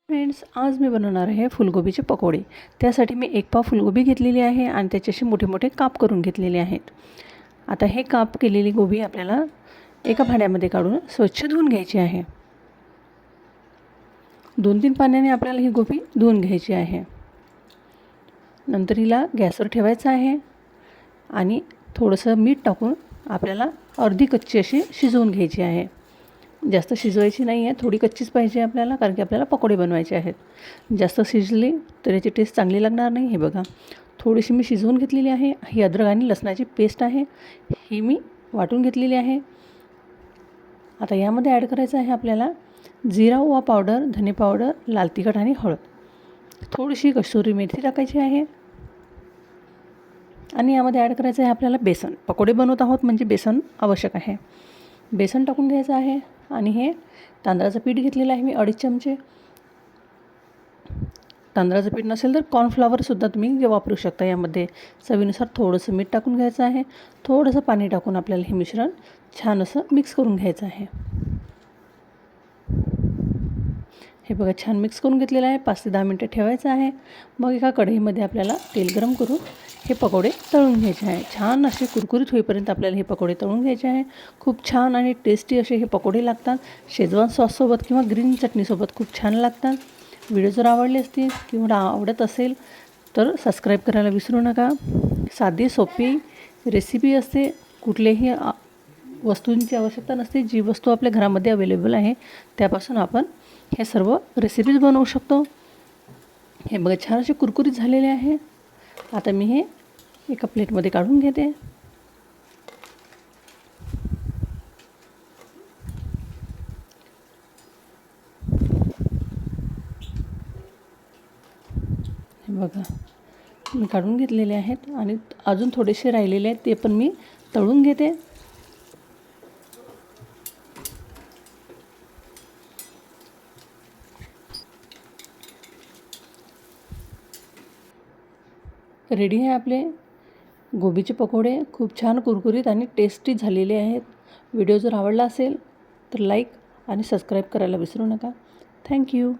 Friends, आज मी बनवणार आहे फुलगोबीचे पकोडे। त्यासाठी मी 1 पाव फुलगोबी घेतलेली आहे आणि त्याचे असे मोठे मोठे काप करून घेतलेले आहेत। आता हे काप केलेली गोबी आपल्याला एका भांड्यामध्ये काढून स्वच्छ धुवून घ्यायची आहे। 2-3 पाण्याने आपल्याला ही गोबी धुवून घ्यायची आहे। नंतर हिला गॅसवर ठेवायचं आहे आणि थोडंसं मीठ टाकून आपल्याला अर्धी कच्ची अशी शिजवून घ्यायची आहे। जास्त शिजवायची नाही आहे, थोडी कच्चीच पाहिजे आपल्याला, कारण की आपल्याला पकोडे बनवायचे आहेत। जास्त शिजली तर याची टेस्ट चांगली लागणार नाही। हे बघा, थोडीशी मी शिजवून घेतलेली आहे। ही अद्रक आणि लसणाची पेस्ट आहे, ही मी वाटून घेतलेली आहे। आता यामध्ये ॲड करायचं आहे आपल्याला जिरा ओवा पावडर, धने पावडर, लाल तिखट आणि हळद। थोडीशी कसुरी मेथी टाकायची आहे आणि यामध्ये ॲड करायचं आहे आपल्याला बेसन। पकोडे बनवत आहोत म्हणजे बेसन आवश्यक आहे। बेसन टाकून घ्यायचं आहे आणि हे तांदळाचं पीठ घेतलेलं आहे मी 2.5 चमचे। तांदळाचं पीठ नसेल तर कॉर्नफ्लॉवरसुद्धा तुम्ही वापरू शकता। यामध्ये चवीनुसार थोडंसं मीठ टाकून घ्यायचं आहे। थोडंसं पाणी टाकून आपल्याला हे मिश्रण छान असं मिक्स करून घ्यायचं आहे। हे बघा, छान मिक्स करून घेतलेलं आहे। 5 ते 10 मिनिटं ठेवायचं आहे। मग एका कढईमध्ये आपल्याला तेल गरम करून हे पकोडे तळून घ्यायचे आहे। छान असे कुरकुरीत होईपर्यंत आपल्याला हे पकोडे तळून घ्यायचे आहे। खूप छान आणि टेस्टी असे हे पकोडे लागतात। शेजवान सॉससोबत किंवा ग्रीन चटणीसोबत खूप छान लागतात। व्हिडिओ जर आवडले असतील किंवा आवडत असेल तर सबस्क्राईब करायला विसरू नका। साधी सोपी रेसिपी असते, कुठल्याही वस्तूंची आवश्यकता नसते। जी वस्तू आपल्या घरामध्ये अवेलेबल आहे त्यापासून आपण हे सर्व रेसिपीज बनवू शकतो। हे बघा, छान असे कुरकुरीत झालेले आहे। आता मी हे एका प्लेटमध्ये काढून घेते। हे बघा, मी काढून घेतलेले आहेत आणि अजून थोडेसे राहिलेले आहेत, ते पण मी तळून घेते। रेडी आहे आपले गोबीचे पकोडे। खूप छान कुरकुरीत आणि टेस्टी झालेले आहेत। व्हिडिओ जर आवडला असेल तर लाईक आणि सबस्क्राईब करायला विसरू नका। थँक्यू।